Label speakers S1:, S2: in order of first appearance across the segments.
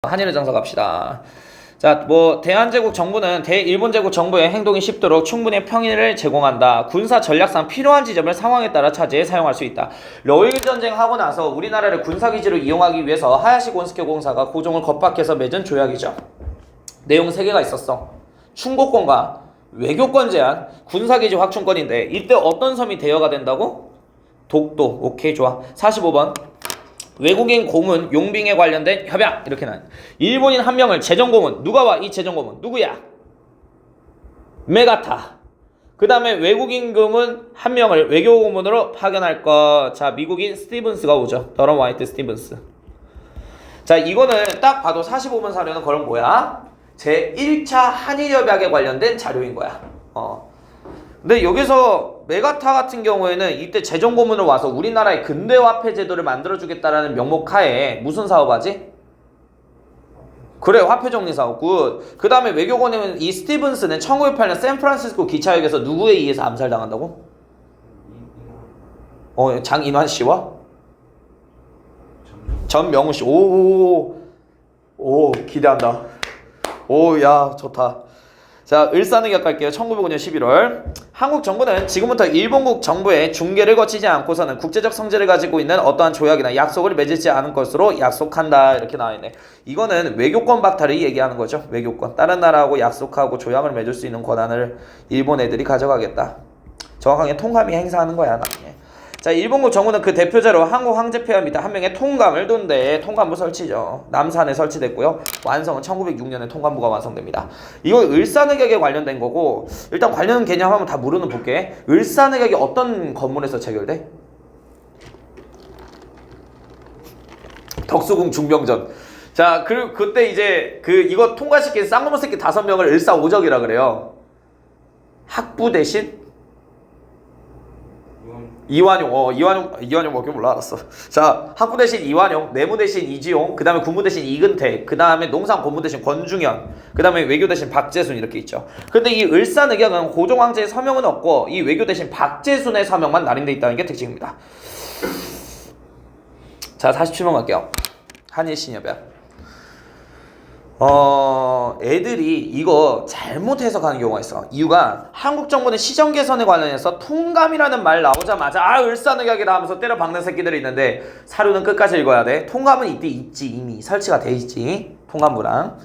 S1: 한일의 정서 갑시다. 자, 대한제국 정부는 대일본제국 정부의 행동이 쉽도록 충분히 평일을 제공한다. 군사 전략상 필요한 지점을 상황에 따라 차지해 사용할 수 있다. 러일 전쟁 하고 나서 우리나라를 군사기지로 이용하기 위해서 하야시 곤스케 공사가 고종을 겁박해서 맺은 조약이죠. 내용 3개가 있었어. 충고권과 외교권 제한, 군사기지 확충권인데 이때 어떤 섬이 대여가 된다고? 독도. 오케이, 좋아. 45번. 외국인 고문, 용빙에 관련된 협약. 이렇게 난 일본인 한 명을 재정고문. 누가 와? 이 재정고문 누구야? 메가타. 그 다음에 외국인 고문 한 명을 외교고문으로 파견할 것. 자, 미국인 스티븐스가 오죠. 더런 화이트 스티븐스. 자, 이거는 딱 봐도 45번 사료는 그럼 뭐야? 제1차 한일협약에 관련된 자료인 거야. 근데 여기서 메가타 같은 경우에는 이때 재정고문으로 와서 우리나라의 근대화폐 제도를 만들어주겠다라는 명목 하에 무슨 사업하지? 그래, 화폐정리 사업. 굿. 그 다음에 외교관은 이 스티븐스는 1908년 샌프란시스코 기차역에서 누구에 의해서 암살당한다고? 장인환 씨와? 전명훈 씨. 오, 기대한다. 오, 야, 좋다. 자, 을사늑약 갈게요. 1905년 11월. 한국 정부는 지금부터 일본국 정부의 중개를 거치지 않고서는 국제적 성질을 가지고 있는 어떠한 조약이나 약속을 맺지 않을 것으로 약속한다. 이렇게 나와있네. 이거는 외교권 박탈을 얘기하는 거죠. 외교권. 다른 나라하고 약속하고 조약을 맺을 수 있는 권한을 일본 애들이 가져가겠다. 정확하게 통감이 행사하는 거야, 나중에. 자, 일본국 정부는 그 대표자로 한국 황제폐하 및 한 명의 통감을 둔데 통감부 설치죠. 남산에 설치됐고요. 완성은 1906년에 통감부가 완성됩니다. 이거 을사늑약에 관련된 거고, 일단 관련 개념 한번 다 물어는 볼게. 을사늑약이 어떤 건물에서 체결돼? 덕수궁 중병전. 자, 그때 이제 이거 통과시킨 쌍놈의 새끼 5명을 을사오적이라 그래요. 학부 대신 이완용 뭐게 몰라, 알았어. 자, 학부 대신 이완용, 내무 대신 이지용, 그 다음에 군부 대신 이근택, 그 다음에 농산고문 대신 권중현, 그 다음에 외교 대신 박재순 이렇게 있죠. 근데 이 을사늑약은 고종 황제의 서명은 없고 이 외교 대신 박재순의 서명만 날인돼 있다는 게 특징입니다. 자, 47번 갈게요. 한일신협약. 애들이 이거 잘못 해석하는 경우가 있어. 이유가 한국 정부는 시정 개선에 관련해서 통감이라는 말 나오자마자 을사늑약이다 하면서 때려 박는 새끼들이 있는데 사료는 끝까지 읽어야 돼. 통감은 이때 있지, 이미 설치가 돼 있지. 통감부랑.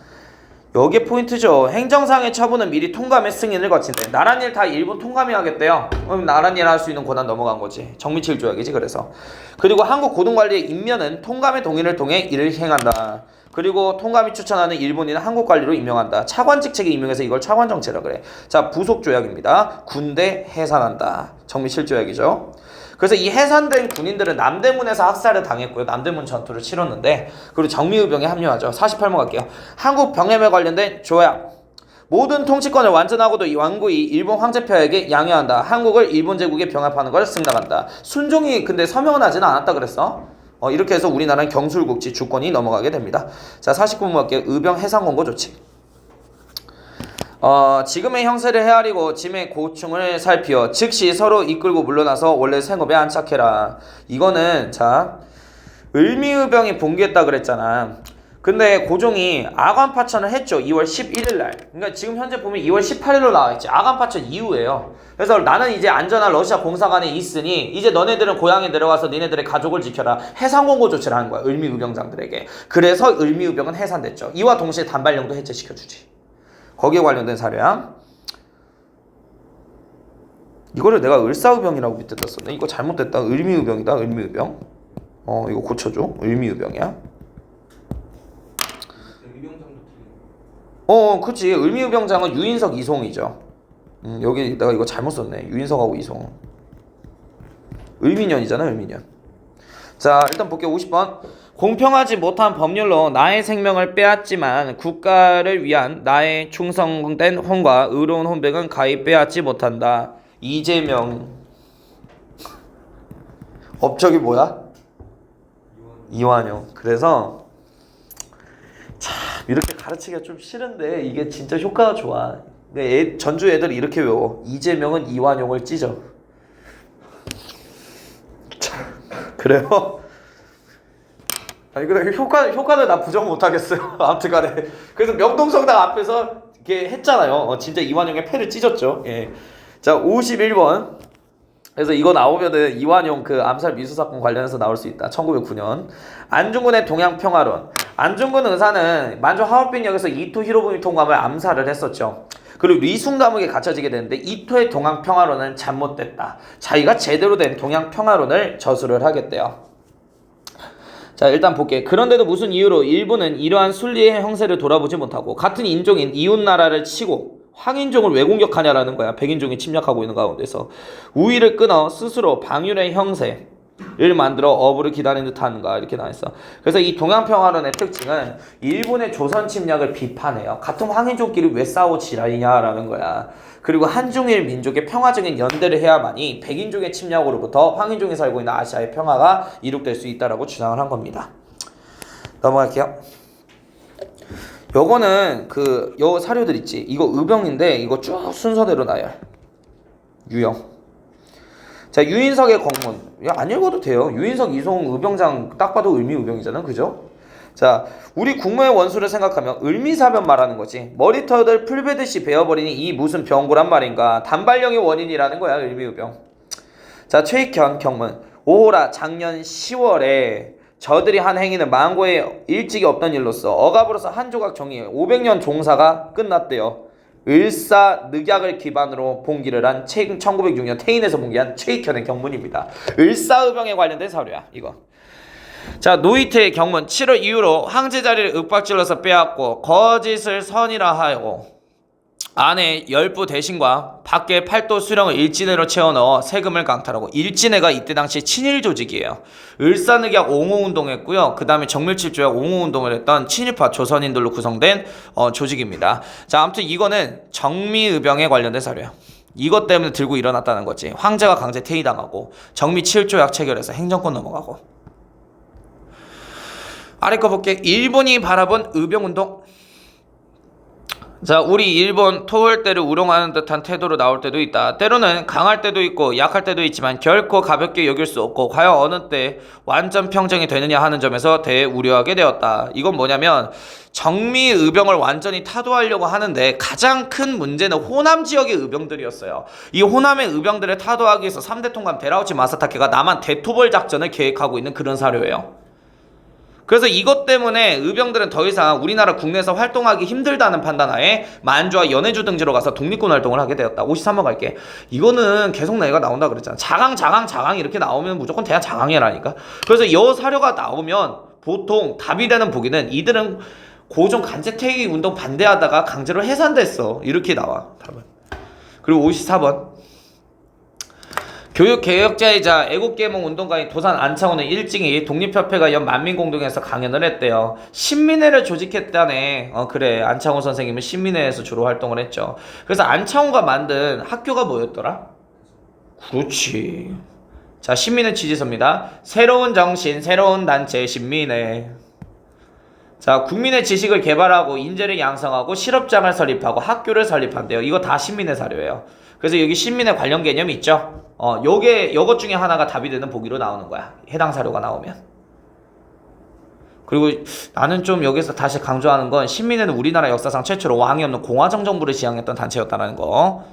S1: 여기에 포인트죠. 행정상의 처분은 미리 통감의 승인을 거친대. 나란 일 다 일본 통감이 하겠대요. 그럼 나란 일 할 수 있는 권한 넘어간 거지. 정미칠 조약이지. 그래서. 그리고 한국 고등관리의 임면은 통감의 동의를 통해 이를 행한다. 그리고 통감이 추천하는 일본인은 한국관리로 임명한다. 차관직책에 임명해서 이걸 차관정체라 그래. 자, 부속조약입니다. 군대 해산한다. 정미실조약이죠. 그래서 이 해산된 군인들은 남대문에서 학살을 당했고요. 남대문 전투를 치렀는데, 그리고 정미의병에 합류하죠. 48번 갈게요. 한국 병έμ에 관련된 조약. 모든 통치권을 완전하고도 완고히 일본 황제폐하에게 양해한다. 한국을 일본 제국에 병합하는 걸 승낙한다. 순종이 근데 서명은 하지는 않았다 그랬어. 이렇게 해서 우리나라는 경술국지 주권이 넘어가게 됩니다. 자, 49번 갈게요. 의병 해상 권고 조치. 지금의 형세를 헤아리고 짐의 고충을 살피어 즉시 서로 이끌고 물러나서 원래 생업에 안착해라. 이거는 자, 을미의병이 봉기했다 그랬잖아. 근데 고종이 아관파천을 했죠. 2월 11일 날. 그러니까 지금 현재 보면 2월 18일로 나와있지. 아관파천 이후에요. 그래서 나는 이제 안전한 러시아 공사관에 있으니 이제 너네들은 고향에 내려가서 니네들의 가족을 지켜라. 해상공고 조치를 하는 거야. 을미의병장들에게. 그래서 을미의병은 해산됐죠. 이와 동시에 단발령도 해제시켜주지. 거기에 관련된 사례야. 이거를 내가 을사의병이라고 밑에다 썼네. 이거 잘못됐다. 을미의병이다. 을미의병. 이거 고쳐줘. 을미의병이야. 그치. 을미의병장은 유인석, 이송이죠. 여기 내가 이거 잘못 썼네. 유인석하고 이송. 을미년이잖아, 을미년. 자, 일단 볼게요. 50번. 공평하지 못한 법률로 나의 생명을 빼앗지만 국가를 위한 나의 충성된 혼과 의로운 혼백은 가히 빼앗지 못한다. 이재명. 업적이 뭐야? 이완용. 그래서 참 이렇게 가르치기가 좀 싫은데 이게 진짜 효과가 좋아. 전주 애들 이렇게 외워. 이재명은 이완용을 찢어. 그래요? 아니 근데 효과는 나 부정 못하겠어요. 아무튼간에 그래서 명동성당 앞에서 이렇게 했잖아요. 진짜 이완용의 패를 찢었죠. 예. 자 51번. 그래서 이거 나오면은 이완용 그 암살 미수 사건 관련해서 나올 수 있다. 1909년 안중근의 동양평화론. 안중근 의사는 만주 하얼빈역에서 이토 히로부미 통감을 암살을 했었죠. 그리고 리숭 감옥에 갇혀지게 되는데 이토의 동양평화론은 잘못됐다. 자기가 제대로 된 동양평화론을 저술을 하겠대요. 자 일단 볼게. 그런데도 무슨 이유로 일본은 이러한 순리의 형세를 돌아보지 못하고 같은 인종인 이웃나라를 치고 황인종을 왜 공격하냐라는 거야. 백인종이 침략하고 있는 가운데서 우위를 끊어 스스로 방율의 형세를 만들어 어부를 기다리는 듯 하는가 이렇게 나와있어. 그래서 이 동양평화론의 특징은 일본의 조선 침략을 비판해요. 같은 황인종끼리 왜 싸워 지랄이냐라는 거야. 그리고 한중일 민족의 평화적인 연대를 해야만이 백인종의 침략으로부터 황인종이 살고 있는 아시아의 평화가 이룩될 수 있다라고 주장을 한 겁니다. 넘어갈게요. 요거는 요 사료들 있지. 이거 의병인데 이거 쭉 순서대로 나열. 유형. 자 유인석의 공문. 야, 안 읽어도 돼요. 유인석, 이송, 의병장 딱 봐도 을미의병이잖아. 그죠? 자 우리 국무의 원수를 생각하면 을미사변 말하는 거지. 머리털들 풀베듯이 베어버리니 이 무슨 병고란 말인가. 단발령의 원인이라는 거야. 을미의병. 자 최익현 경문. 오호라 작년 10월에 저들이 한 행위는 만고에 일찍이 없던 일로서 억압으로서 한 조각 종이 500년 종사가 끝났대요. 을사늑약을 기반으로 봉기를 한 1906년 태인에서 봉기한 최익현의 경문입니다. 을사의병에 관련된 사료야 이거. 자 노이트의 경문. 7월 이후로 황제 자리를 윽박질러서 빼앗고 거짓을 선이라 하고 안에 열부 대신과 밖에 팔도 수령을 일진회로 채워넣어 세금을 강탈하고. 일진회가 이때 당시 친일 조직이에요. 을사늑약 옹호운동했고요. 그 다음에 정밀칠조약 옹호운동을 했던 친일파 조선인들로 구성된 조직입니다. 자 아무튼 이거는 정미의병에 관련된 사료예요. 이것 때문에 들고 일어났다는 거지. 황제가 강제 퇴위당하고 정미칠조약 체결해서 행정권 넘어가고. 아래 거 볼게. 일본이 바라본 의병운동. 자 우리 일본 토할 때를 우롱하는 듯한 태도로 나올 때도 있다. 때로는 강할 때도 있고 약할 때도 있지만 결코 가볍게 여길 수 없고 과연 어느 때 완전 평정이 되느냐 하는 점에서 대해 우려하게 되었다. 이건 뭐냐면 정미의병을 완전히 타도하려고 하는데 가장 큰 문제는 호남 지역의 의병들이었어요. 이 호남의 의병들을 타도하기 위해서 3대 통감 데라우치 마사타케가 남한 대토벌 작전을 계획하고 있는 그런 사료예요. 그래서 이것 때문에 의병들은 더 이상 우리나라 국내에서 활동하기 힘들다는 판단하에 만주와 연해주 등지로 가서 독립군 활동을 하게 되었다. 53번 갈게. 이거는 계속 내가 나온다 그랬잖아. 자강 이렇게 나오면 무조건 대한 자강이라니까. 그래서 이 사료가 나오면 보통 답이 되는 보기는 이들은 고종 간제퇴위 운동 반대하다가 강제로 해산됐어. 이렇게 나와 답은. 그리고 54번. 교육개혁자이자 애국계몽운동가인 도산 안창호는 일찍이 독립협회가 연 만민공동에서 강연을 했대요. 신민회를 조직했다네. 그래 안창호 선생님은 신민회에서 주로 활동을 했죠. 그래서 안창호가 만든 학교가 뭐였더라? 그렇지. 자 신민회 취지서입니다. 새로운 정신 새로운 단체 신민회. 자 국민의 지식을 개발하고 인재를 양성하고 실업장을 설립하고 학교를 설립한대요. 이거 다 신민회 사료예요. 그래서 여기 신민회 관련 개념이 있죠. 요것 중에 하나가 답이 되는 보기로 나오는 거야. 해당 사료가 나오면. 그리고 나는 좀 여기서 다시 강조하는 건 신민회는 우리나라 역사상 최초로 왕이 없는 공화정 정부를 지향했던 단체였다는 거.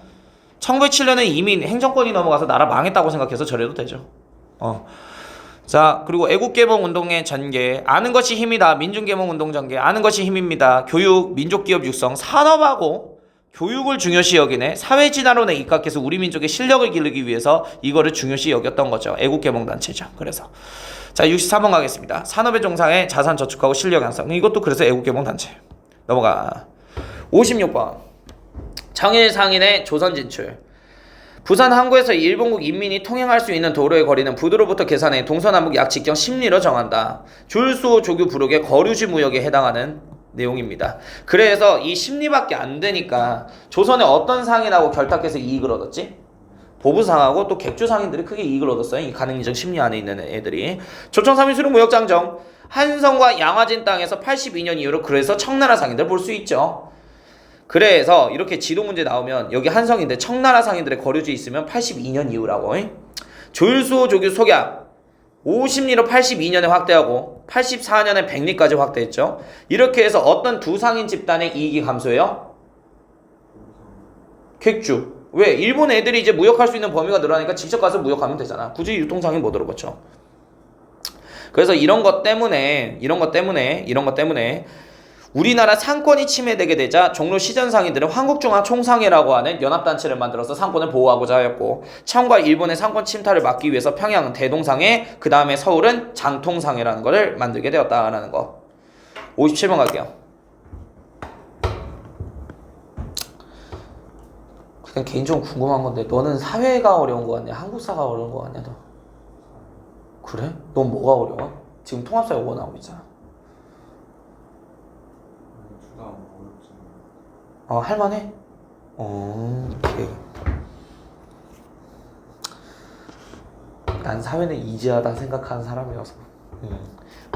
S1: 1907년에 이미 행정권이 넘어가서 나라 망했다고 생각해서 저래도 되죠. 자 그리고 애국개몽운동의 전개. 아는 것이 힘이다. 민중개몽운동 전개. 아는 것이 힘입니다. 교육, 민족기업 육성, 산업하고 교육을 중요시 여기네. 사회진화론에 입각해서 우리 민족의 실력을 기르기 위해서 이거를 중요시 여겼던 거죠. 애국개몽단체죠. 그래서 자 63번 가겠습니다. 산업의 종상에 자산 저축하고 실력 양성. 이것도 그래서 애국개몽단체. 넘어가. 56번. 정일 상인의 조선 진출. 부산 항구에서 일본국 인민이 통행할 수 있는 도로의 거리는 부두로부터 계산해 동서남북 약 직경 10리로 정한다. 줄수 조교 부록의 거류지 무역에 해당하는 내용입니다. 그래서 이 10리밖에 안 되니까 조선의 어떤 상인하고 결탁해서 이익을 얻었지? 보부상하고 또 객주상인들이 크게 이익을 얻었어요. 이 가능인정 10리 안에 있는 애들이. 조청 3인 수령 무역장정. 한성과 양화진 땅에서 82년 이후로 그래서 청나라 상인들 볼 수 있죠. 그래서 이렇게 지도 문제 나오면 여기 한성인데 청나라 상인들의 거류지 있으면 82년 이후라고. 조율수 조교 속약. 50리로 82년에 확대하고 84년에 100리까지 확대했죠. 이렇게 해서 어떤 두 상인 집단의 이익이 감소해요? 객주. 왜? 일본 애들이 이제 무역할 수 있는 범위가 늘어나니까 직접 가서 무역하면 되잖아. 굳이 유통상인 못 들어봤죠. 그래서 이런 것 때문에 우리나라 상권이 침해되게 되자 종로 시전상인들은 한국중앙총상회라고 하는 연합단체를 만들어서 상권을 보호하고자 하였고, 청과 일본의 상권 침탈을 막기 위해서 평양은 대동상회, 그 다음에 서울은 장통상회라는 것을 만들게 되었다라는 거. 57번 갈게요. 그냥 개인적으로 궁금한 건데, 너는 사회가 어려운 거 같냐? 한국사가 어려운 거 같냐? 너? 그래? 넌 뭐가 어려워? 지금 통합사 요거 나오고 있잖아. 할만해? 오케이. 난 사회는 이지하다 생각하는 사람이어서.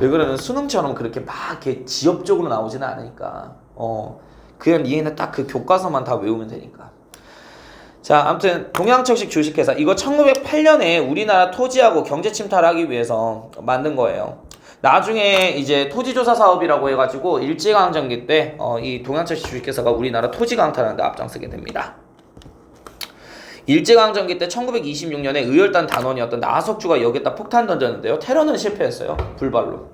S1: 왜 그러면 수능처럼 그렇게 막 이렇게 지엽적으로 나오지는 않으니까. 그냥 얘는 딱 그 교과서만 다 외우면 되니까. 자, 아무튼 동양척식 주식회사 이거 1908년에 우리나라 토지하고 경제 침탈하기 위해서 만든 거예요. 나중에 이제 토지조사 사업이라고 해가지고 일제강점기 때 이 동양척식 주식회사가 우리나라 토지 강탈하는 데 앞장서게 됩니다. 일제강점기 때 1926년에 의열단 단원이었던 나석주가 여기에다 폭탄 던졌는데요. 테러는 실패했어요. 불발로.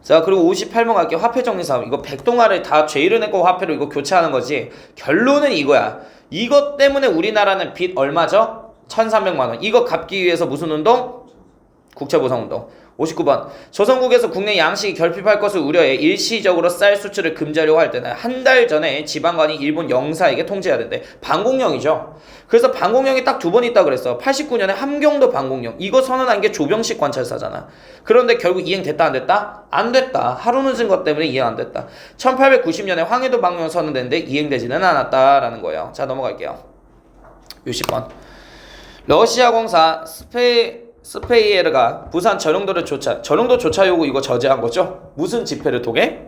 S1: 자, 그리고 58번 갈게요. 화폐 정리 사업. 이거 백동화를 다 죄를 냈고 화폐로 이거 교체하는 거지. 결론은 이거야. 이것 때문에 우리나라는 빚 얼마죠? 1,300만 원. 이거 갚기 위해서 무슨 운동? 국채보상운동. 59번. 조선국에서 국내 양식이 결핍할 것을 우려해 일시적으로 쌀 수출을 금지하려고 할 때는 한 달 전에 지방관이 일본 영사에게 통지해야 된대. 반공령이죠. 그래서 반공령이 딱 두 번 있다 그랬어. 89년에 함경도 반공령. 이거 선언한 게 조병식 관찰사잖아. 그런데 결국 이행됐다 안 됐다? 안 됐다. 하루 늦은 것 때문에 이행 안 됐다. 1890년에 황해도 방령 선언됐는데 이행되지는 않았다라는 거예요. 자, 넘어갈게요. 60번. 러시아 공사 스페이에르가 부산 전용도를 전용도 조차 요구 이거 저지한 거죠? 무슨 집회를 통해?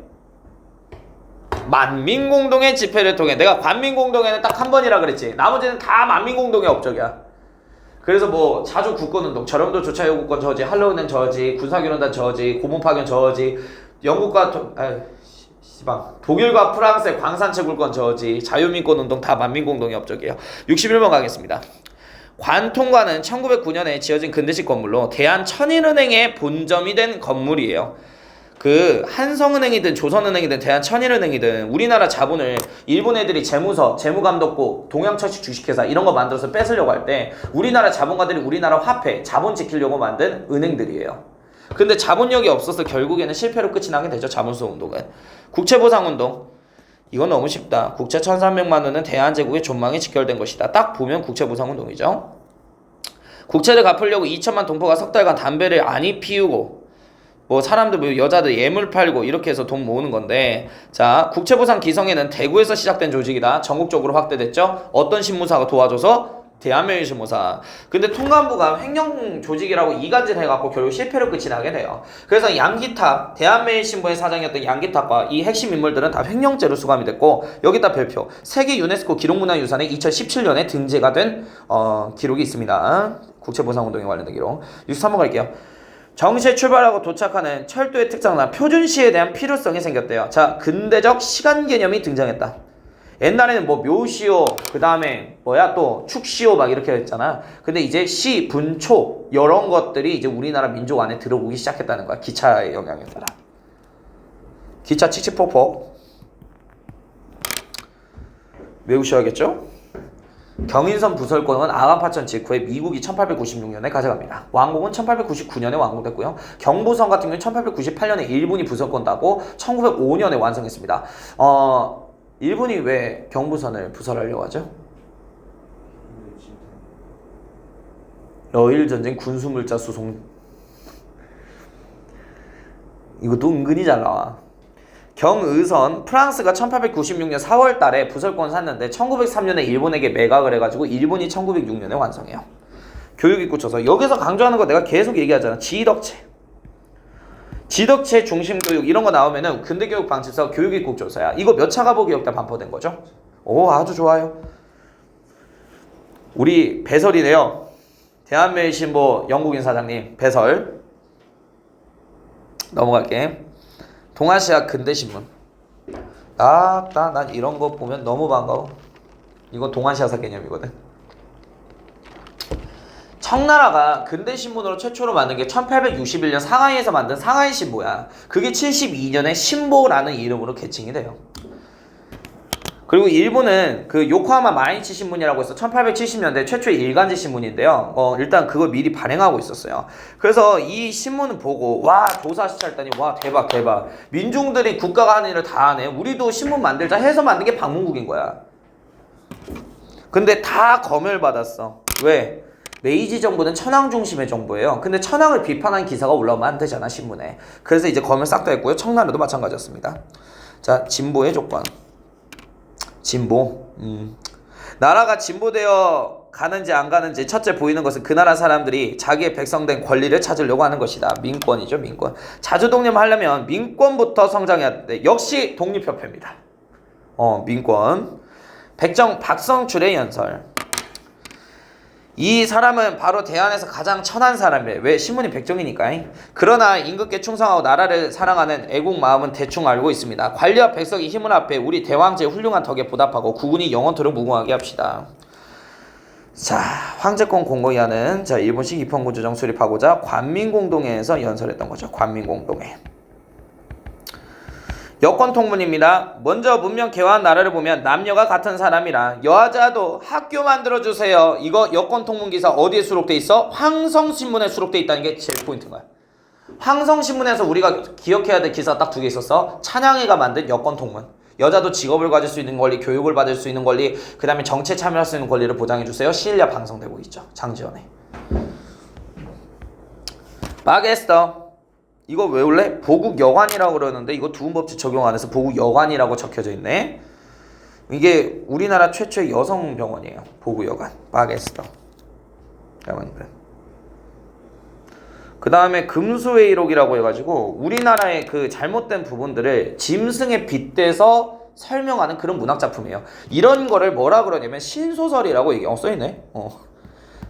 S1: 만민공동의 집회를 통해. 내가 반민공동회는 딱 한 번이라 그랬지. 나머지는 다 만민공동의 업적이야. 그래서 뭐 자주 국권운동, 전용도 조차 요구권 저지, 한러은행 저지, 군사교련단 저지, 고문파견 저지, 영국과 독일과 프랑스의 광산채굴권 저지, 자유민권운동 다 만민공동의 업적이에요. 61번 가겠습니다. 관통관은 1909년에 지어진 근대식 건물로 대한천일은행의 본점이 된 건물이에요. 그 한성은행이든 조선은행이든 대한천일은행이든 우리나라 자본을 일본 애들이 재무서, 재무감독국, 동양철식 주식회사 이런 거 만들어서 뺏으려고 할 때 우리나라 자본가들이 우리나라 화폐, 자본 지키려고 만든 은행들이에요. 근데 자본력이 없어서 결국에는 실패로 끝이 나게 되죠. 자본수호 운동은. 국채보상운동. 이건 너무 쉽다. 국채 1,300만 원은 대한제국의 존망이 직결된 것이다. 딱 보면 국채보상운동이죠. 국채를 갚으려고 2천만 동포가 석 달간 담배를 안이 피우고 뭐 사람들 뭐 여자들 예물 팔고 이렇게 해서 돈 모으는 건데, 자, 국채보상 기성회는 대구에서 시작된 조직이다. 전국적으로 확대됐죠. 어떤 신무사가 도와줘서? 대한매일신무사. 근데 통감부가 횡령 조직이라고 이간질 해갖고 결국 실패로 끝이 나게 돼요. 그래서 양기탁, 대한매일신부의 사장이었던 양기탁과 이 핵심 인물들은 다 횡령죄로 수감이 됐고, 여기다 별표. 세계 유네스코 기록문화유산에 2017년에 등재가 된 기록이 있습니다. 국채보상운동에 관련된 기록. 63번 갈게요. 정시에 출발하고 도착하는 철도의 특성상 표준시에 대한 필요성이 생겼대요. 자, 근대적 시간 개념이 등장했다. 옛날에는 뭐 묘시오, 그 다음에 뭐야 또 축시오 막 이렇게 했잖아. 근데 이제 시, 분초 이런 것들이 이제 우리나라 민족 안에 들어오기 시작했다는 거야. 기차의 영향에 따라. 기차 칙칙폭폭 외우셔야겠죠? 경인선 부설권은 아간파천 직후에 미국이 1896년에 가져갑니다. 왕궁은 1899년에 완공됐고요. 경부선 같은 경우는 1898년에 일본이 부설권 따고 1905년에 완성했습니다. 일본이 왜 경부선을 부설하려고 하죠? 러일전쟁 군수물자 수송. 이것도 은근히 잘 나와. 경의선 프랑스가 1896년 4월 달에 부설권 샀는데 1903년에 일본에게 매각을 해가지고 일본이 1906년에 완성해요. 교육입구조서. 여기서 강조하는 거 내가 계속 얘기하잖아. 지덕체 중심교육 이런 거 나오면은 근대교육 방침서 교육입국조서야. 이거 몇 차 가보기역대 반포된 거죠? 오, 아주 좋아요. 우리 배설이네요. 대한매일신보 영국인 사장님 배설. 넘어갈게. 동아시아 근대신문. 난 이런 거 보면 너무 반가워. 이거 동아시아사 개념이거든. 청나라가 근대신문으로 최초로 만든 게 1861년 상하이에서 만든 상하이 신보야. 그게 72년에 신보라는 이름으로 개칭이 돼요. 그리고 일본은 그 요코하마 마이니치 신문이라고 해서 1870년대 최초의 일간지 신문인데요. 일단 그걸 미리 발행하고 있었어요. 그래서 이 신문을 보고 와 도사 시찰했더니 와 대박 민중들이 국가가 하는 일을 다 하네. 우리도 신문 만들자 해서 만든 게 방문국인 거야. 근데 다 검열받았어. 왜? 메이지 정부는 천황 중심의 정부예요. 근데 천황을 비판한 기사가 올라오면 안 되잖아 신문에. 그래서 이제 검열 싹 다 했고요. 청나라도 마찬가지였습니다. 자, 진보의 조건. 진보. 나라가 진보되어 가는지 안 가는지 첫째 보이는 것은 그 나라 사람들이 자기의 백성된 권리를 찾으려고 하는 것이다. 민권이죠, 민권. 자주 독립하려면 민권부터 성장해야 돼. 역시 독립협회입니다. 민권. 박성출의 연설. 이 사람은 바로 대한에서 가장 천한 사람이래. 왜? 신문이 백정이니까. 그러나 임금께 충성하고 나라를 사랑하는 애국 마음은 대충 알고 있습니다. 관리와 백성이 힘을 합해 우리 대왕제의 훌륭한 덕에 보답하고 국군이 영원토록 무궁하게 합시다. 자, 황제권 공고위원은 일본식 입헌군 조정 수립하고자 관민공동회에서 연설했던 거죠. 관민공동회. 여권통문입니다. 먼저 문명 개화한 나라를 보면 남녀가 같은 사람이라 여자도 학교 만들어주세요. 이거 여권통문 기사 어디에 수록돼 있어? 황성신문에 수록돼 있다는 게 제일 포인트인 거야. 황성신문에서 우리가 기억해야 될 기사 딱 2개 있었어. 찬양회가 만든 여권통문. 여자도 직업을 가질 수 있는 권리, 교육을 받을 수 있는 권리, 그 다음에 정치에 참여할 수 있는 권리를 보장해주세요. 시일야 방송되고 있죠. 장지연에. 마게스터. 이거 외울래? 보국여관이라고 그러는데 이거 두음법칙 적용 안 해서 보국여관이라고 적혀져 있네. 이게 우리나라 최초의 여성 병원이에요. 보국여관. 마게스터. 그 다음에 금수회의록이라고 해가지고 우리나라의 그 잘못된 부분들을 짐승에 빗대서 설명하는 그런 문학작품이에요. 이런 거를 뭐라 그러냐면 신소설이라고 써있네.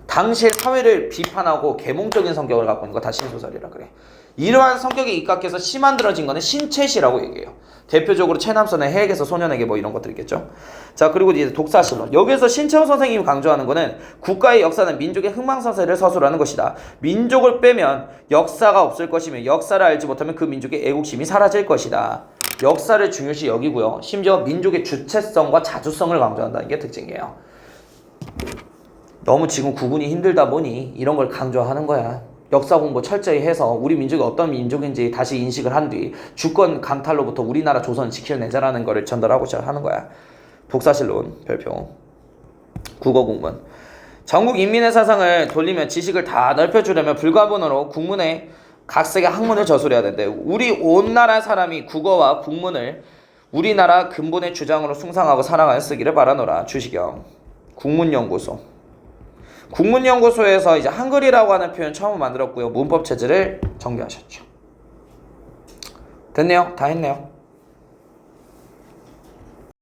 S1: 당시의 사회를 비판하고 계몽적인 성격을 갖고 있는 거 다 신소설이라 그래. 이러한 성격에 입각해서 시 만들어진 거는 신체시라고 얘기해요. 대표적으로 최남선의 해액에서 소년에게 뭐 이런 것들 있겠죠. 자, 그리고 이제 독사실론. 여기서 신채호 선생님이 강조하는 거는 국가의 역사는 민족의 흥망성쇠를 서술하는 것이다. 민족을 빼면 역사가 없을 것이며 역사를 알지 못하면 그 민족의 애국심이 사라질 것이다. 역사를 중요시 여기고요. 심지어 민족의 주체성과 자주성을 강조한다는 게 특징이에요. 너무 지금 구분이 힘들다 보니 이런 걸 강조하는 거야. 역사 공부 철저히 해서 우리 민족이 어떤 민족인지 다시 인식을 한 뒤 주권 강탈로부터 우리나라 조선을 지켜내자라는 거를 전달하고 시작하는 거야. 독사실론 별표. 국어국문. 전국 인민의 사상을 돌리면 지식을 다 넓혀주려면 불가분으로 국문에 각색의 학문을 저술해야 된대. 우리 온 나라 사람이 국어와 국문을 우리나라 근본의 주장으로 숭상하고 사랑하여 쓰기를 바라노라. 주시경. 국문연구소. 국문연구소에서 이제 한글이라고 하는 표현 처음 만들었고요. 문법 체제를 정비하셨죠. 됐네요. 다 했네요.